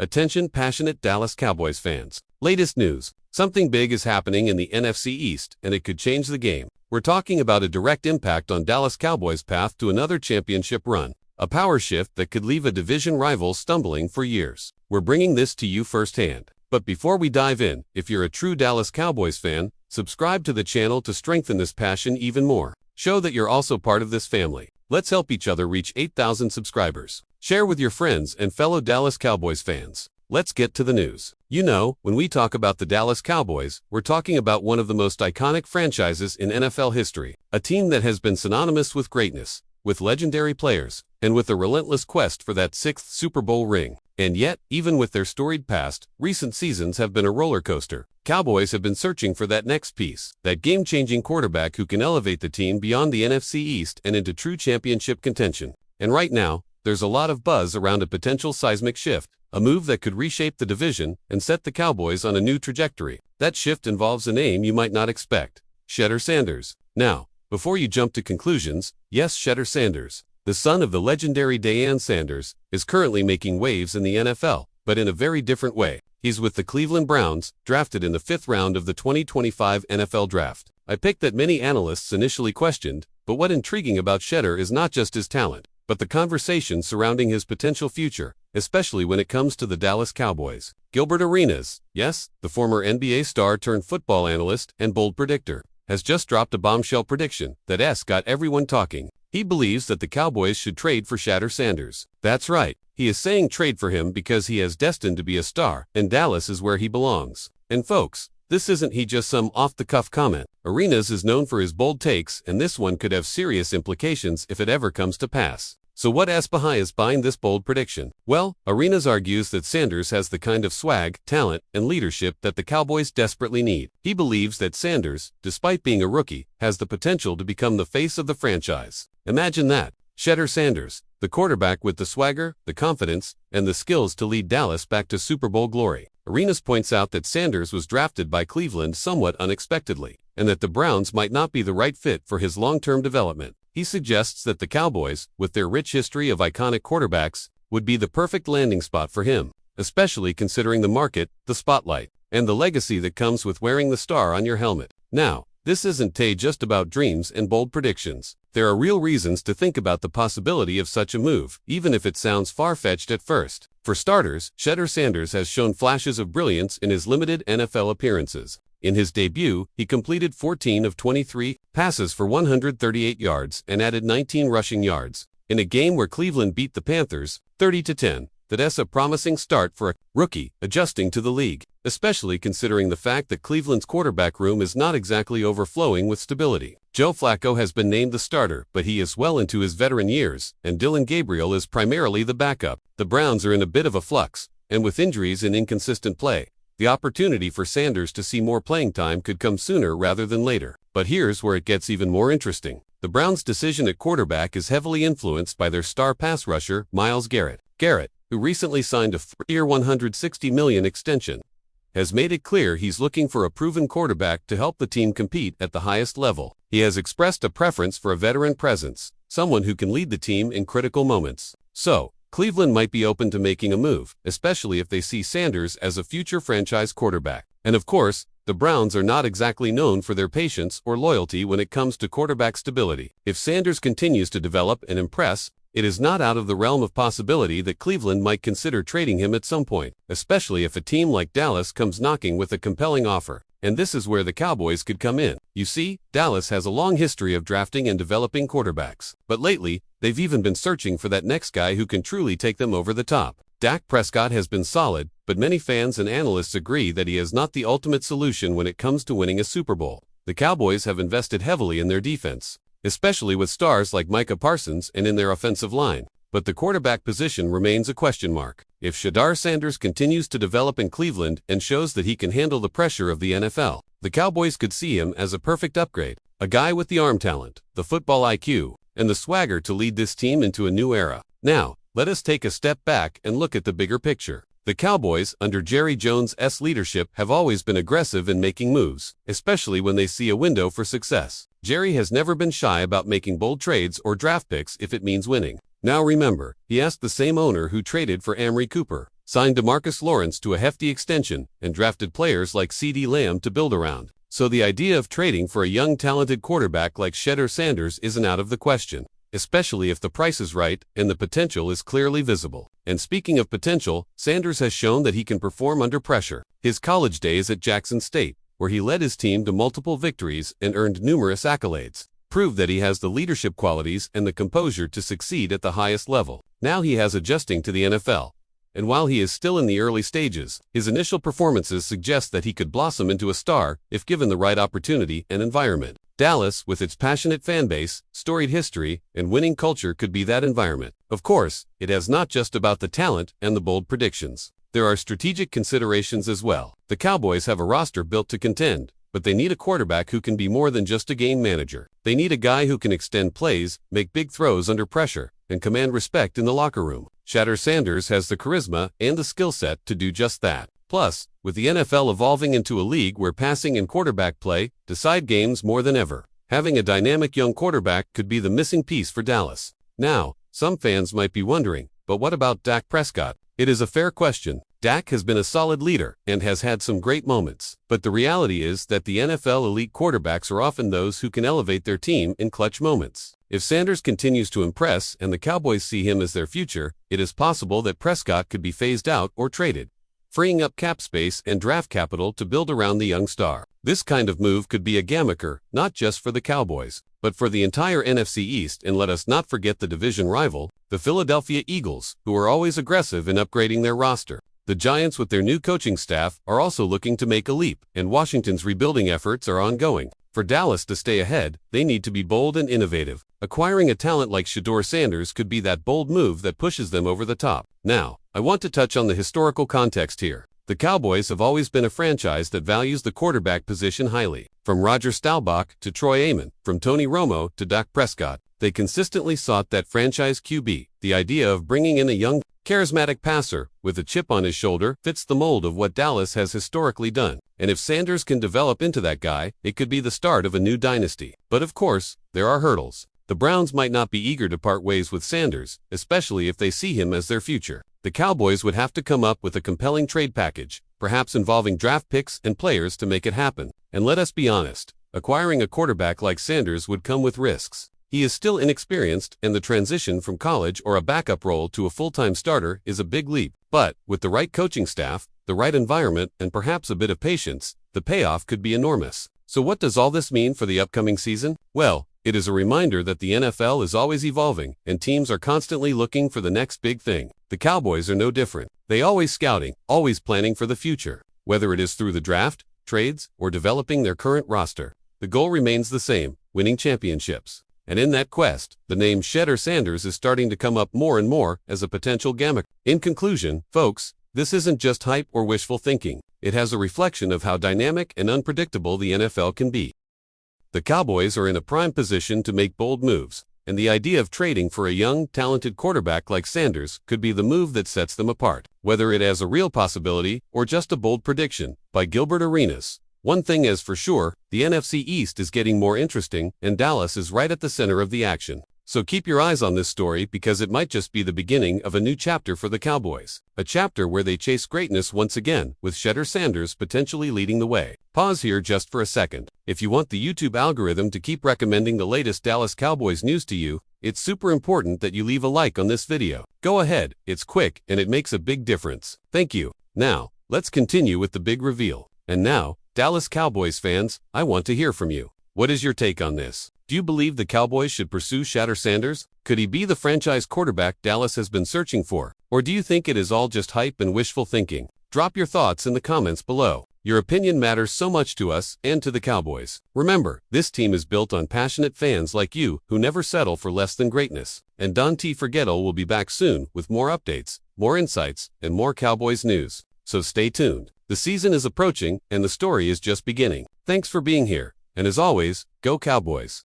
Attention passionate Dallas Cowboys fans. Latest news. Something big is happening in the NFC East, and it could change the game. We're talking about a direct impact on Dallas Cowboys' path to another championship run. A power shift that could leave a division rival stumbling for years. We're bringing this to you firsthand. But before we dive in, if you're a true Dallas Cowboys fan, subscribe to the channel to strengthen this passion even more. Show that you're also part of this family. Let's help each other reach 8,000 subscribers. Share with your friends and fellow Dallas Cowboys fans. Let's get to the news. You know, when we talk about the Dallas Cowboys, we're talking about one of the most iconic franchises in NFL history. A team that has been synonymous with greatness, with legendary players, and with a relentless quest for that sixth Super Bowl ring. And yet, even with their storied past, recent seasons have been a roller coaster. Cowboys have been searching for that next piece, that game-changing quarterback who can elevate the team beyond the NFC East and into true championship contention. And right now, there's a lot of buzz around a potential seismic shift, a move that could reshape the division and set the Cowboys on a new trajectory. That shift involves a name you might not expect: Shedeur Sanders. Now, before you jump to conclusions, yes, Shedeur Sanders, the son of the legendary Deion Sanders, is currently making waves in the NFL, but in a very different way. He's with the Cleveland Browns, drafted in the 5th round of the 2025 NFL Draft. A pick that many analysts initially questioned, but what's intriguing about Shedeur is not just his talent, but the conversation surrounding his potential future, especially when it comes to the Dallas Cowboys. Gilbert Arenas, yes, the former NBA star turned football analyst and bold predictor, has just dropped a bombshell prediction that's got everyone talking. He believes that the Cowboys should trade for Shedeur Sanders. That's right, he is saying trade for him because he is destined to be a star, and Dallas is where he belongs. And folks, this isn't just some off-the-cuff comment. Arenas is known for his bold takes, and this one could have serious implications if it ever comes to pass. So what's behind this bold prediction? Well, Arenas argues that Sanders has the kind of swag, talent, and leadership that the Cowboys desperately need. He believes that Sanders, despite being a rookie, has the potential to become the face of the franchise. Imagine that. Shedeur Sanders, the quarterback with the swagger, the confidence, and the skills to lead Dallas back to Super Bowl glory. Arenas points out that Sanders was drafted by Cleveland somewhat unexpectedly, and that the Browns might not be the right fit for his long-term development. He suggests that the Cowboys, with their rich history of iconic quarterbacks, would be the perfect landing spot for him, especially considering the market, the spotlight, and the legacy that comes with wearing the star on your helmet. Now, this isn't just about dreams and bold predictions. There are real reasons to think about the possibility of such a move, even if it sounds far-fetched at first. For starters, Shedeur Sanders has shown flashes of brilliance in his limited NFL appearances. In his debut, he completed 14 of 23 passes for 138 yards and added 19 rushing yards. In a game where Cleveland beat the Panthers 30-10, that's a promising start for a rookie adjusting to the league, especially considering the fact that Cleveland's quarterback room is not exactly overflowing with stability. Joe Flacco has been named the starter, but he is well into his veteran years, and Dillon Gabriel is primarily the backup. The Browns are in a bit of a flux, and with injuries and inconsistent play, the opportunity for Sanders to see more playing time could come sooner rather than later. But here's where it gets even more interesting. The Browns' decision at quarterback is heavily influenced by their star pass rusher, Myles Garrett. Garrett, who recently signed a 3-year $160 million extension, has made it clear he's looking for a proven quarterback to help the team compete at the highest level. He has expressed a preference for a veteran presence, someone who can lead the team in critical moments. So, Cleveland might be open to making a move, especially if they see Sanders as a future franchise quarterback. And of course, the Browns are not exactly known for their patience or loyalty when it comes to quarterback stability. If Sanders continues to develop and impress, it is not out of the realm of possibility that Cleveland might consider trading him at some point, especially if a team like Dallas comes knocking with a compelling offer. And this is where the Cowboys could come in. You see, Dallas has a long history of drafting and developing quarterbacks, but lately, they've even been searching for that next guy who can truly take them over the top. Dak Prescott has been solid, but many fans and analysts agree that he is not the ultimate solution when it comes to winning a Super Bowl. The Cowboys have invested heavily in their defense, especially with stars like Micah Parsons, and in their offensive line. But the quarterback position remains a question mark. If Shedeur Sanders continues to develop in Cleveland and shows that he can handle the pressure of the NFL, the Cowboys could see him as a perfect upgrade. A guy with the arm talent, the football IQ, and the swagger to lead this team into a new era. Now, let us take a step back and look at the bigger picture. The Cowboys, under Jerry Jones' leadership, have always been aggressive in making moves, especially when they see a window for success. Jerry has never been shy about making bold trades or draft picks if it means winning. Now remember, he asked the same owner who traded for Amari Cooper, signed DeMarcus Lawrence to a hefty extension, and drafted players like CeeDee Lamb to build around. So the idea of trading for a young talented quarterback like Shedeur Sanders isn't out of the question, especially if the price is right and the potential is clearly visible. And speaking of potential, Sanders has shown that he can perform under pressure. His college days at Jackson State, where he led his team to multiple victories and earned numerous accolades, prove that he has the leadership qualities and the composure to succeed at the highest level. Now he has adjusting to the NFL. And while he is still in the early stages, his initial performances suggest that he could blossom into a star if given the right opportunity and environment. Dallas, with its passionate fan base, storied history, and winning culture could be that environment. Of course, it is not just about the talent and the bold predictions. There are strategic considerations as well. The Cowboys have a roster built to contend, but they need a quarterback who can be more than just a game manager. They need a guy who can extend plays, make big throws under pressure, and command respect in the locker room. Shedeur Sanders has the charisma and the skill set to do just that. Plus, with the NFL evolving into a league where passing and quarterback play decide games more than ever, having a dynamic young quarterback could be the missing piece for Dallas. Now, some fans might be wondering, but what about Dak Prescott? It is a fair question. Dak has been a solid leader and has had some great moments, but the reality is that the NFL elite quarterbacks are often those who can elevate their team in clutch moments. If Sanders continues to impress and the Cowboys see him as their future, it is possible that Prescott could be phased out or traded, freeing up cap space and draft capital to build around the young star. This kind of move could be a gamaker, not just for the Cowboys, but for the entire NFC East. And let us not forget the division rival, the Philadelphia Eagles, who are always aggressive in upgrading their roster. The Giants, with their new coaching staff, are also looking to make a leap, and Washington's rebuilding efforts are ongoing. For Dallas to stay ahead, they need to be bold and innovative. Acquiring a talent like Shedeur Sanders could be that bold move that pushes them over the top. Now, I want to touch on the historical context here. The Cowboys have always been a franchise that values the quarterback position highly. From Roger Staubach to Troy Aikman, from Tony Romo to Dak Prescott, they consistently sought that franchise QB. The idea of bringing in a young, charismatic passer with a chip on his shoulder fits the mold of what Dallas has historically done. And if Sanders can develop into that guy, it could be the start of a new dynasty. But of course, there are hurdles. The Browns might not be eager to part ways with Sanders, especially if they see him as their future. The Cowboys would have to come up with a compelling trade package, perhaps involving draft picks and players to make it happen. And let us be honest, acquiring a quarterback like Sanders would come with risks. He is still inexperienced, and the transition from college or a backup role to a full-time starter is a big leap. But with the right coaching staff, the right environment, and perhaps a bit of patience, the payoff could be enormous. So what does all this mean for the upcoming season? Well, it is a reminder that the NFL is always evolving, and teams are constantly looking for the next big thing. The Cowboys are no different. They always scouting, always planning for the future. Whether it is through the draft, trades, or developing their current roster, the goal remains the same: winning championships. And in that quest, the name Shedeur Sanders is starting to come up more and more as a potential gamaker. In conclusion, folks, this isn't just hype or wishful thinking. It has a reflection of how dynamic and unpredictable the NFL can be. The Cowboys are in a prime position to make bold moves, and the idea of trading for a young, talented quarterback like Sanders could be the move that sets them apart. Whether it is a real possibility or just a bold prediction, by Gilbert Arenas. One thing is for sure, the NFC East is getting more interesting, and Dallas is right at the center of the action. So keep your eyes on this story, because it might just be the beginning of a new chapter for the Cowboys. A chapter where they chase greatness once again, with Shedeur Sanders potentially leading the way. Pause here just for a second. If you want the YouTube algorithm to keep recommending the latest Dallas Cowboys news to you, it's super important that you leave a like on this video. Go ahead, it's quick and it makes a big difference. Thank you. Now, let's continue with the big reveal. And now, Dallas Cowboys fans, I want to hear from you. What is your take on this? Do you believe the Cowboys should pursue Shedeur Sanders? Could he be the franchise quarterback Dallas has been searching for? Or do you think it is all just hype and wishful thinking? Drop your thoughts in the comments below. Your opinion matters so much to us and to the Cowboys. Remember, this team is built on passionate fans like you who never settle for less than greatness. And Don T. Forgettle will be back soon with more updates, more insights, and more Cowboys news. So stay tuned. The season is approaching and the story is just beginning. Thanks for being here. And as always, go Cowboys.